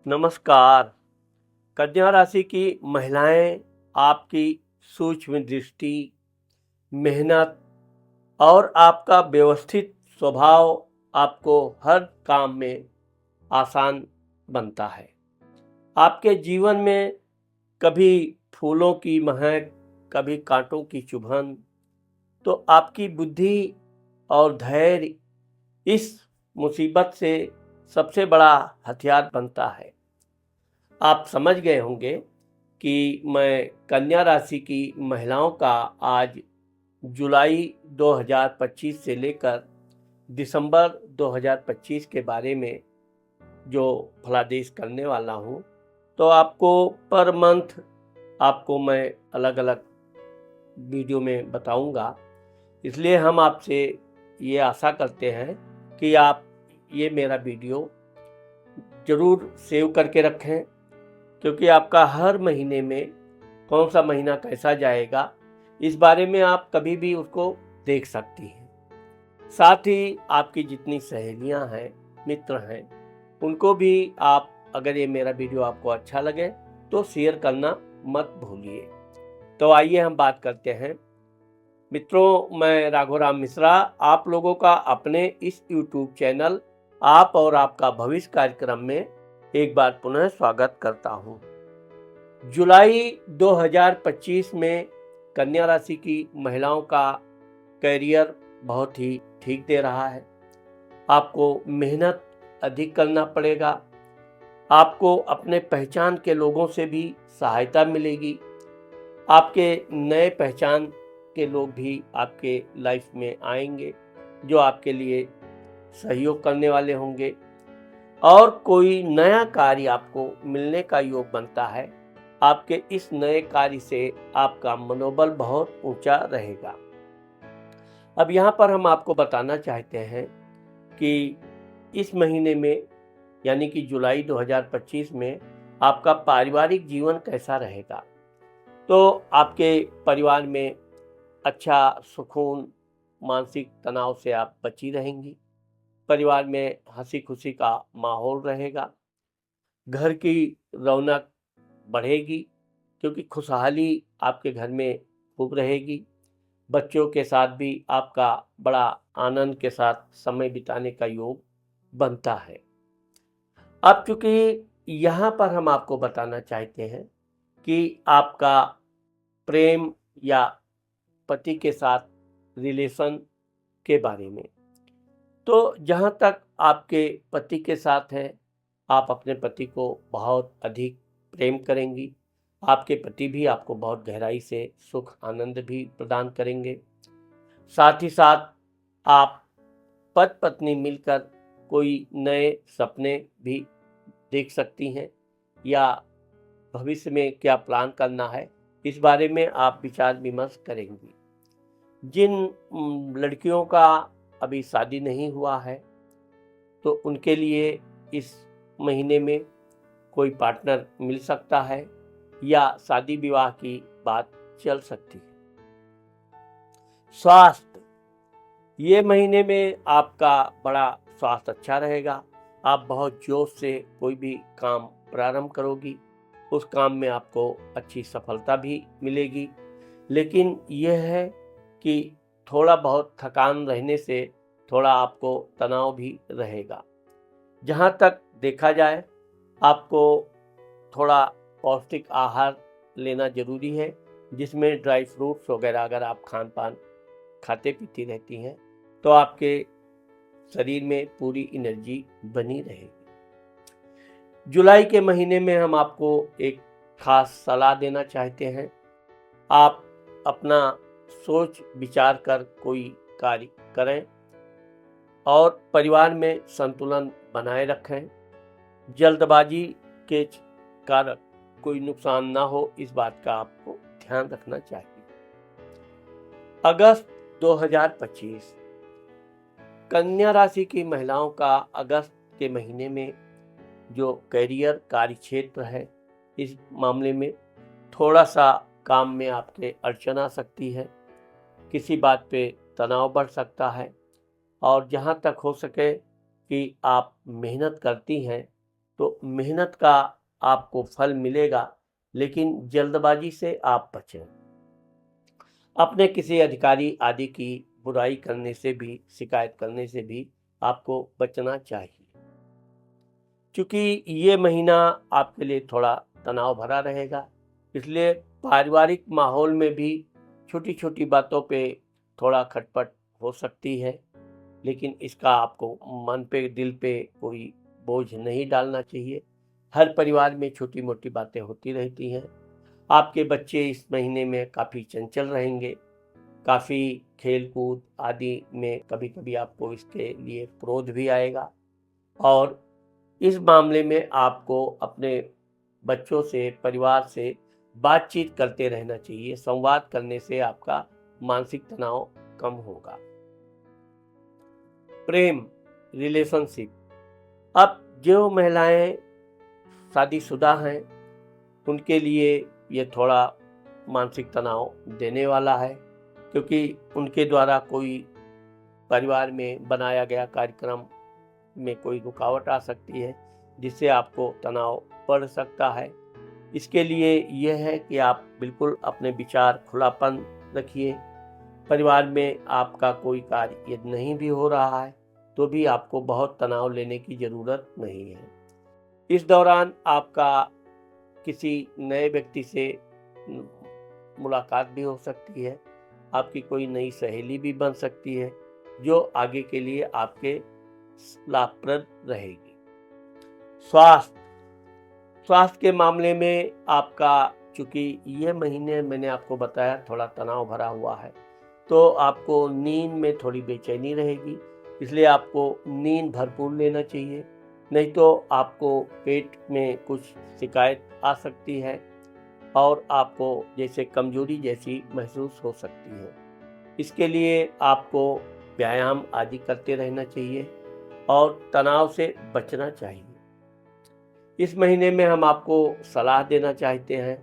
नमस्कार। कन्या राशि की महिलाएं आपकी सूक्ष्म दृष्टि, मेहनत और आपका व्यवस्थित स्वभाव आपको हर काम में आसान बनता है। आपके जीवन में कभी फूलों की महक, कभी कांटों की चुभन, तो आपकी बुद्धि और धैर्य इस मुसीबत से सबसे बड़ा हथियार बनता है। आप समझ गए होंगे कि मैं कन्या राशि की महिलाओं का आज जुलाई 2025 से लेकर दिसंबर 2025 के बारे में जो फलादेश करने वाला हूँ, तो आपको पर मंथ आपको मैं अलग अलग वीडियो में बताऊंगा। इसलिए हम आपसे ये आशा करते हैं कि आप ये मेरा वीडियो ज़रूर सेव करके रखें, क्योंकि आपका हर महीने में कौन सा महीना कैसा जाएगा इस बारे में आप कभी भी उसको देख सकती हैं। साथ ही आपकी जितनी सहेलियां हैं, मित्र हैं, उनको भी आप, अगर ये मेरा वीडियो आपको अच्छा लगे तो शेयर करना मत भूलिए। तो आइए हम बात करते हैं। मित्रों, मैं राघोराम मिश्रा आप लोगों का अपने इस YouTube चैनल आप और आपका भविष्य कार्यक्रम में एक बार पुनः स्वागत करता हूं। जुलाई 2025 में कन्या राशि की महिलाओं का करियर बहुत ही ठीक दे रहा है। आपको मेहनत अधिक करना पड़ेगा। आपको अपने पहचान के लोगों से भी सहायता मिलेगी। आपके नए पहचान के लोग भी आपके लाइफ में आएंगे, जो आपके लिए सहयोग करने वाले होंगे, और कोई नया कार्य आपको मिलने का योग बनता है। आपके इस नए कार्य से आपका मनोबल बहुत ऊंचा रहेगा। अब यहाँ पर हम आपको बताना चाहते हैं कि इस महीने में यानी कि जुलाई 2025 में आपका पारिवारिक जीवन कैसा रहेगा। तो आपके परिवार में अच्छा सुकून, मानसिक तनाव से आप बची रहेंगी। परिवार में हंसी खुशी का माहौल रहेगा। घर की रौनक बढ़ेगी, क्योंकि खुशहाली आपके घर में खूब रहेगी। बच्चों के साथ भी आपका बड़ा आनंद के साथ समय बिताने का योग बनता है। अब चूंकि यहाँ पर हम आपको बताना चाहते हैं कि आपका प्रेम या पति के साथ रिलेशन के बारे में, तो जहाँ तक आपके पति के साथ है, आप अपने पति को बहुत अधिक प्रेम करेंगी। आपके पति भी आपको बहुत गहराई से सुख आनंद भी प्रदान करेंगे। साथ ही साथ आप पति पत्नी मिलकर कोई नए सपने भी देख सकती हैं, या भविष्य में क्या प्लान करना है इस बारे में आप विचार विमर्श करेंगी। जिन लड़कियों का अभी शादी नहीं हुआ है, तो उनके लिए इस महीने में कोई पार्टनर मिल सकता है, या शादी विवाह की बात चल सकती है। स्वास्थ्य, ये महीने में आपका बड़ा स्वास्थ्य अच्छा रहेगा। आप बहुत जोश से कोई भी काम प्रारंभ करोगी, उस काम में आपको अच्छी सफलता भी मिलेगी। लेकिन यह है कि थोड़ा बहुत थकान रहने से थोड़ा आपको तनाव भी रहेगा। जहाँ तक देखा जाए, आपको थोड़ा पौष्टिक आहार लेना जरूरी है, जिसमें ड्राई फ्रूट्स वगैरह अगर आप खान पान खाते पीती रहती हैं, तो आपके शरीर में पूरी एनर्जी बनी रहेगी। जुलाई के महीने में हम आपको एक खास सलाह देना चाहते हैं। आप अपना सोच विचार कर कोई कार्य करें और परिवार में संतुलन बनाए रखें। जल्दबाजी के कारण कोई नुकसान ना हो, इस बात का आपको ध्यान रखना चाहिए। अगस्त 2025, कन्या राशि की महिलाओं का अगस्त के महीने में जो करियर कार्य क्षेत्र है, इस मामले में थोड़ा सा काम में आपके अड़चन आ सकती है। किसी बात पे तनाव बढ़ सकता है, और जहाँ तक हो सके कि आप मेहनत करती हैं, तो मेहनत का आपको फल मिलेगा, लेकिन जल्दबाजी से आप बचें। अपने किसी अधिकारी आदि की बुराई करने से भी, शिकायत करने से भी आपको बचना चाहिए, क्योंकि ये महीना आपके लिए थोड़ा तनाव भरा रहेगा। इसलिए पारिवारिक माहौल में भी छोटी छोटी बातों पे थोड़ा खटपट हो सकती है, लेकिन इसका आपको मन पे, दिल पे कोई बोझ नहीं डालना चाहिए। हर परिवार में छोटी मोटी बातें होती रहती हैं। आपके बच्चे इस महीने में काफ़ी चंचल रहेंगे, काफ़ी खेल कूद आदि में कभी कभी आपको इसके लिए क्रोध भी आएगा, और इस मामले में आपको अपने बच्चों से, परिवार से बातचीत करते रहना चाहिए। संवाद करने से आपका मानसिक तनाव कम होगा। प्रेम, रिलेशनशिप। अब जो महिलाएं शादीशुदा हैं, उनके लिए ये थोड़ा मानसिक तनाव देने वाला है, क्योंकि उनके द्वारा कोई परिवार में बनाया गया कार्यक्रम में कोई रुकावट आ सकती है, जिससे आपको तनाव बढ़ सकता है। इसके लिए यह है कि आप बिल्कुल अपने विचार खुलापन रखिए। परिवार में आपका कोई कार्य यदि नहीं भी हो रहा है, तो भी आपको बहुत तनाव लेने की ज़रूरत नहीं है। इस दौरान आपका किसी नए व्यक्ति से मुलाकात भी हो सकती है। आपकी कोई नई सहेली भी बन सकती है, जो आगे के लिए आपके लाभप्रद रहेगी। स्वास्थ्य। स्वास्थ्य के मामले में आपका, चूंकि ये महीने मैंने आपको बताया थोड़ा तनाव भरा हुआ है, तो आपको नींद में थोड़ी बेचैनी रहेगी। इसलिए आपको नींद भरपूर लेना चाहिए, नहीं तो आपको पेट में कुछ शिकायत आ सकती है और आपको जैसे कमजोरी जैसी महसूस हो सकती है। इसके लिए आपको व्यायाम आदि करते रहना चाहिए और तनाव से बचना चाहिए। इस महीने में हम आपको सलाह देना चाहते हैं,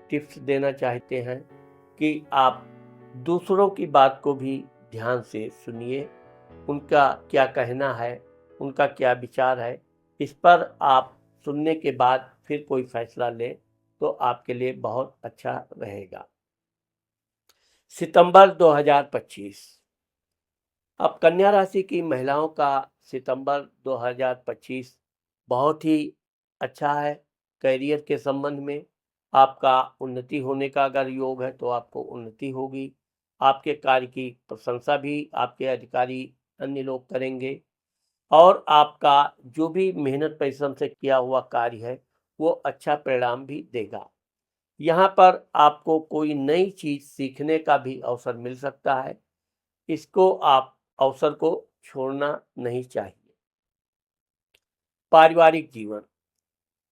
टिप्स देना चाहते हैं कि आप दूसरों की बात को भी ध्यान से सुनिए। उनका क्या कहना है, उनका क्या विचार है, इस पर आप सुनने के बाद फिर कोई फैसला लें तो आपके लिए बहुत अच्छा रहेगा। सितंबर 2025। अब कन्या राशि की महिलाओं का सितंबर 2025 बहुत ही अच्छा है। करियर के संबंध में आपका उन्नति होने का अगर योग है तो आपको उन्नति होगी। आपके कार्य की प्रशंसा भी आपके अधिकारी अन्य लोग करेंगे, और आपका जो भी मेहनत परिश्रम से किया हुआ कार्य है वो अच्छा परिणाम भी देगा। यहाँ पर आपको कोई नई चीज सीखने का भी अवसर मिल सकता है। इसको आप अवसर को छोड़ना नहीं चाहिए। पारिवारिक जीवन।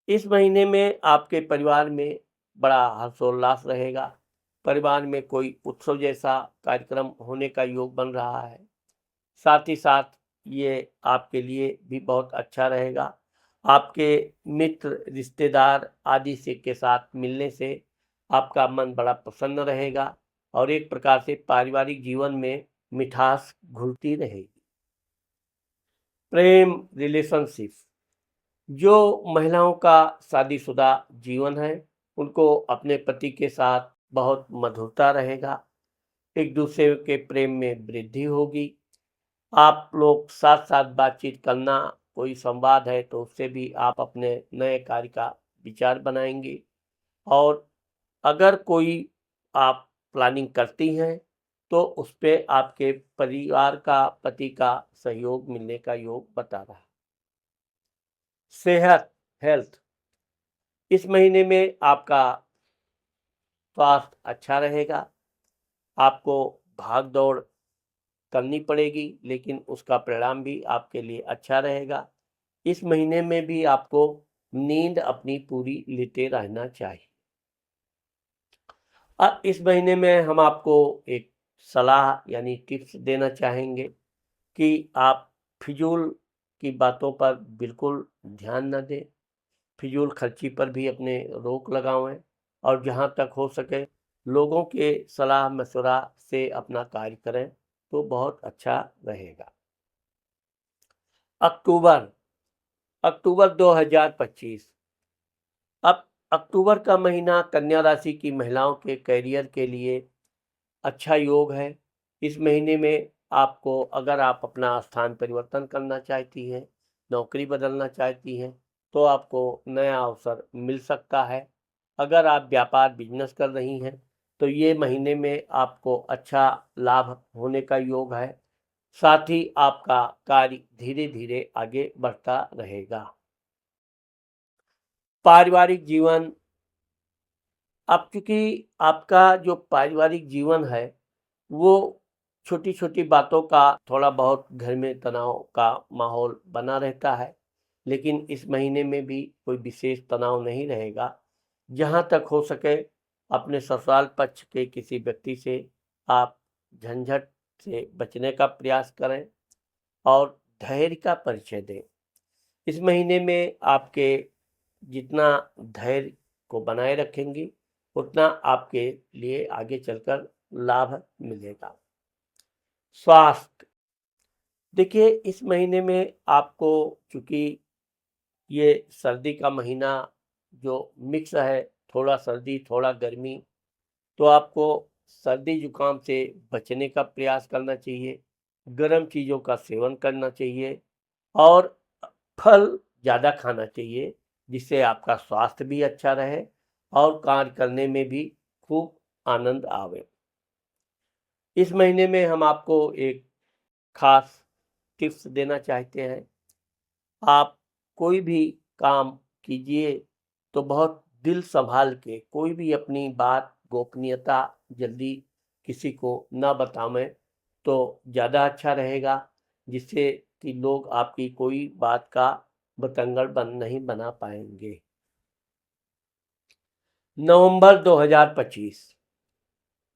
इस महीने में आपके परिवार में बड़ा हर्षोल्लास रहेगा। परिवार में कोई उत्सव जैसा कार्यक्रम होने का योग बन रहा है। साथ ही साथ ये आपके लिए भी बहुत अच्छा रहेगा। आपके मित्र, रिश्तेदार आदि से के साथ मिलने से आपका मन बड़ा प्रसन्न रहेगा और एक प्रकार से पारिवारिक जीवन में मिठास घुलती रहेगी। प्रेम, रिलेशनशिप। जो महिलाओं का शादीशुदा जीवन है, उनको अपने पति के साथ बहुत मधुरता रहेगा। एक दूसरे के प्रेम में वृद्धि होगी। आप लोग साथ साथ बातचीत करना, कोई संवाद है तो उससे भी आप अपने नए कार्य का विचार बनाएंगे। और अगर कोई आप प्लानिंग करती हैं तो उस पे आपके परिवार का, पति का सहयोग मिलने का योग बता रहा है। सेहत, हेल्थ। इस महीने में आपका स्वास्थ्य अच्छा रहेगा। आपको भाग दौड़ करनी पड़ेगी, लेकिन उसका परिणाम भी आपके लिए अच्छा रहेगा। इस महीने में भी आपको नींद अपनी पूरी लेते रहना चाहिए। अब इस महीने में हम आपको एक सलाह यानी टिप्स देना चाहेंगे कि आप फिजूल की बातों पर बिल्कुल ध्यान न दें। फिजूल खर्ची पर भी अपने रोक लगाएं और जहां तक हो सके लोगों के सलाह मशवरा से अपना कार्य करें तो बहुत अच्छा रहेगा। अक्टूबर। अक्टूबर 2025। अब अक्टूबर का महीना कन्या राशि की महिलाओं के करियर के लिए अच्छा योग है। इस महीने में आपको, अगर आप अपना स्थान परिवर्तन करना चाहती हैं, नौकरी बदलना चाहती हैं, तो आपको नया अवसर मिल सकता है। अगर आप व्यापार बिजनेस कर रही हैं, तो ये महीने में आपको अच्छा लाभ होने का योग है। साथ ही आपका कार्य धीरे धीरे आगे बढ़ता रहेगा। पारिवारिक जीवन, अब चूंकि आपका जो पारिवारिक जीवन है वो छोटी छोटी बातों का थोड़ा बहुत घर में तनाव का माहौल बना रहता है, लेकिन इस महीने में भी कोई विशेष तनाव नहीं रहेगा। जहाँ तक हो सके अपने ससुराल पक्ष के किसी व्यक्ति से आप झंझट से बचने का प्रयास करें और धैर्य का परिचय दें। इस महीने में आपके जितना धैर्य को बनाए रखेंगी, उतना आपके लिए आगे चलकर लाभ मिलेगा। स्वास्थ्य, देखिए इस महीने में आपको, चूंकि ये सर्दी का महीना जो मिक्स है, थोड़ा सर्दी थोड़ा गर्मी, तो आपको सर्दी जुकाम से बचने का प्रयास करना चाहिए। गर्म चीज़ों का सेवन करना चाहिए और फल ज़्यादा खाना चाहिए, जिससे आपका स्वास्थ्य भी अच्छा रहे और कार्य करने में भी खूब आनंद आवे। इस महीने में हम आपको एक खास टिप्स देना चाहते हैं। आप कोई भी काम कीजिए तो बहुत दिल संभाल के, कोई भी अपनी बात गोपनीयता जल्दी किसी को ना बतावें तो ज़्यादा अच्छा रहेगा, जिससे कि लोग आपकी कोई बात का बतंगड़ नहीं बना पाएंगे। नवंबर 2025,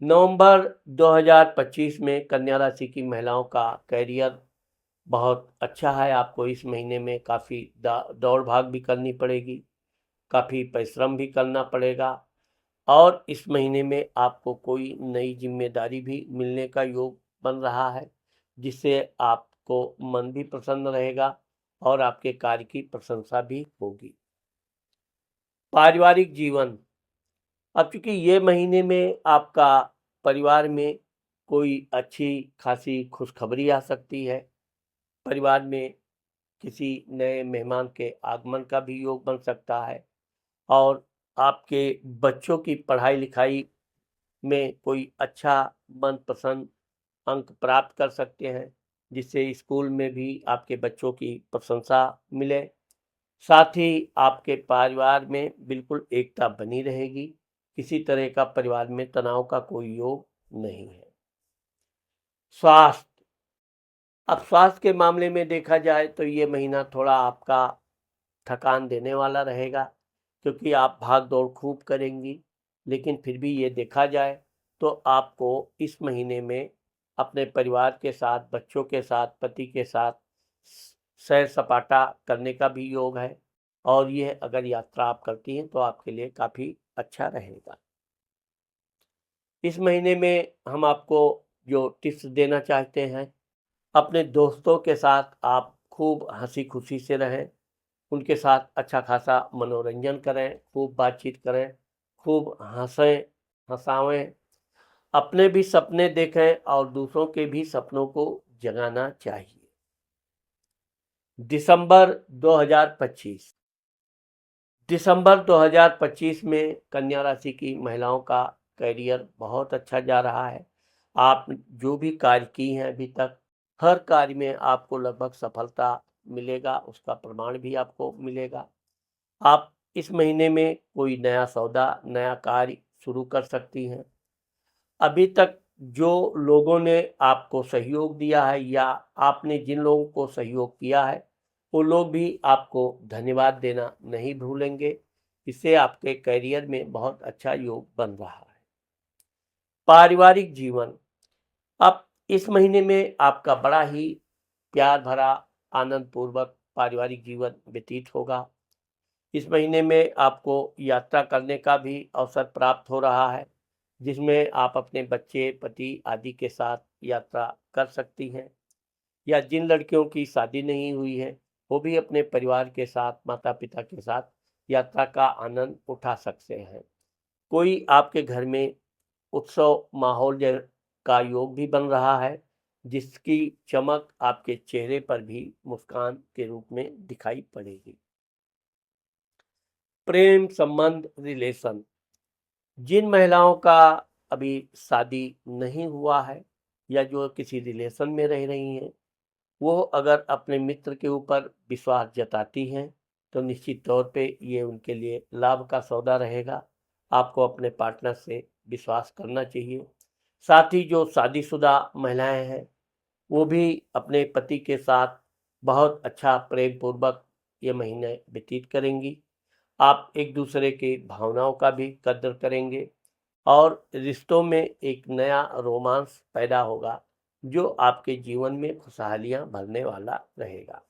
नवंबर 2025 में कन्या राशि की महिलाओं का करियर बहुत अच्छा है। आपको इस महीने में काफ़ी दौड़ भाग भी करनी पड़ेगी, काफ़ी परिश्रम भी करना पड़ेगा और इस महीने में आपको कोई नई जिम्मेदारी भी मिलने का योग बन रहा है, जिससे आपको मन भी प्रसन्न रहेगा और आपके कार्य की प्रशंसा भी होगी। पारिवारिक जीवन, अब चूंकि ये महीने में आपका परिवार में कोई अच्छी खासी खुशखबरी आ सकती है। परिवार में किसी नए मेहमान के आगमन का भी योग बन सकता है और आपके बच्चों की पढ़ाई लिखाई में कोई अच्छा मनपसंद अंक प्राप्त कर सकते हैं, जिससे स्कूल में भी आपके बच्चों की प्रशंसा मिले। साथ ही आपके परिवार में बिल्कुल एकता बनी रहेगी, किसी तरह का परिवार में तनाव का कोई योग नहीं है। स्वास्थ्य, अब स्वास्थ्य के मामले में देखा जाए तो ये महीना थोड़ा आपका थकान देने वाला रहेगा, क्योंकि आप भाग दौड़ खूब करेंगी। लेकिन फिर भी ये देखा जाए तो आपको इस महीने में अपने परिवार के साथ, बच्चों के साथ, पति के साथ सैर सपाटा करने का भी योग है और यह अगर यात्रा आप करती हैं तो आपके लिए काफ़ी अच्छा रहेगा। इस महीने में हम आपको जो टिप्स देना चाहते हैं, अपने दोस्तों के साथ आप खूब हंसी खुशी से रहें, उनके साथ अच्छा खासा मनोरंजन करें, खूब बातचीत करें, खूब हंसें हंसावें, अपने भी सपने देखें और दूसरों के भी सपनों को जगाना चाहिए। दिसंबर 2025, दिसंबर 2025 में कन्या राशि की महिलाओं का करियर बहुत अच्छा जा रहा है। आप जो भी कार्य की हैं अभी तक, हर कार्य में आपको लगभग सफलता मिलेगा, उसका प्रमाण भी आपको मिलेगा। आप इस महीने में कोई नया सौदा, नया कार्य शुरू कर सकती हैं। अभी तक जो लोगों ने आपको सहयोग दिया है या आपने जिन लोगों को सहयोग किया है, वो लोग भी आपको धन्यवाद देना नहीं भूलेंगे। इससे आपके करियर में बहुत अच्छा योग बन रहा है। पारिवारिक जीवन, अब इस महीने में आपका बड़ा ही प्यार भरा, आनंद पूर्वक पारिवारिक जीवन व्यतीत होगा। इस महीने में आपको यात्रा करने का भी अवसर प्राप्त हो रहा है, जिसमें आप अपने बच्चे, पति आदि के साथ यात्रा कर सकती हैं। या जिन लड़कियों की शादी नहीं हुई है, वो भी अपने परिवार के साथ, माता पिता के साथ यात्रा का आनंद उठा सकते हैं। कोई आपके घर में उत्सव माहौल का योग भी बन रहा है, जिसकी चमक आपके चेहरे पर भी मुस्कान के रूप में दिखाई पड़ेगी। प्रेम संबंध रिलेशन, जिन महिलाओं का अभी शादी नहीं हुआ है या जो किसी रिलेशन में रह रही हैं, वो अगर अपने मित्र के ऊपर विश्वास जताती हैं तो निश्चित तौर पे ये उनके लिए लाभ का सौदा रहेगा। आपको अपने पार्टनर से विश्वास करना चाहिए। साथ ही जो शादीशुदा महिलाएं हैं, वो भी अपने पति के साथ बहुत अच्छा प्रेम पूर्वक ये महीने व्यतीत करेंगी। आप एक दूसरे की भावनाओं का भी कदर करेंगे और रिश्तों में एक नया रोमांस पैदा होगा, जो आपके जीवन में खुशहालियां भरने वाला रहेगा।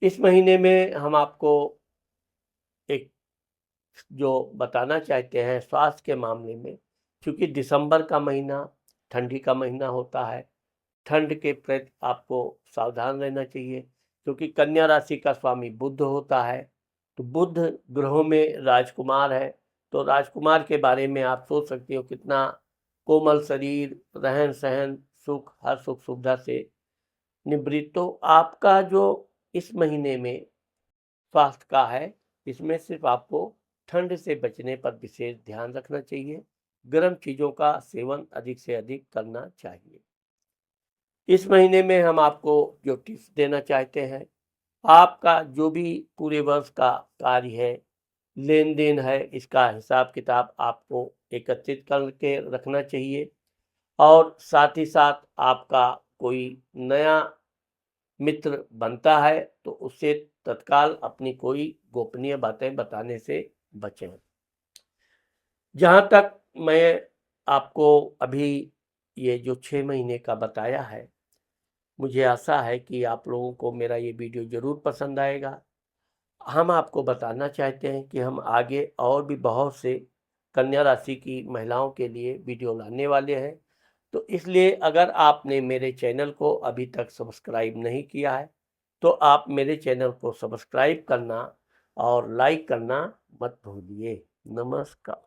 इस महीने में हम आपको एक जो बताना चाहते हैं स्वास्थ्य के मामले में, क्योंकि दिसंबर का महीना ठंडी का महीना होता है, ठंड के प्रति आपको सावधान रहना चाहिए, क्योंकि कन्या राशि का स्वामी बुध होता है। तो बुध ग्रहों में राजकुमार है, तो राजकुमार के बारे में आप सोच सकते हो कितना कोमल शरीर, रहन सहन, सुख, हर सुख सुविधा से निवृत्त। तो आपका जो इस महीने में स्वास्थ्य का है, इसमें सिर्फ आपको ठंड से बचने पर विशेष ध्यान रखना चाहिए। गर्म चीज़ों का सेवन अधिक से अधिक करना चाहिए। इस महीने में हम आपको जो टिप्स देना चाहते हैं, आपका जो भी पूरे वर्ष का कार्य है, लेन देन है, इसका हिसाब किताब आपको एकत्रित करके रखना चाहिए। और साथ ही साथ आपका कोई नया मित्र बनता है तो उससे तत्काल अपनी कोई गोपनीय बातें बताने से बचें। जहाँ तक मैं आपको अभी ये जो 6 महीने का बताया है, मुझे आशा है कि आप लोगों को मेरा ये वीडियो ज़रूर पसंद आएगा। हम आपको बताना चाहते हैं कि हम आगे और भी बहुत से कन्या राशि की महिलाओं के लिए वीडियो लाने वाले हैं। तो इसलिए अगर आपने मेरे चैनल को अभी तक सब्सक्राइब नहीं किया है, तो आप मेरे चैनल को सब्सक्राइब करना और लाइक करना मत भूलिए। नमस्कार।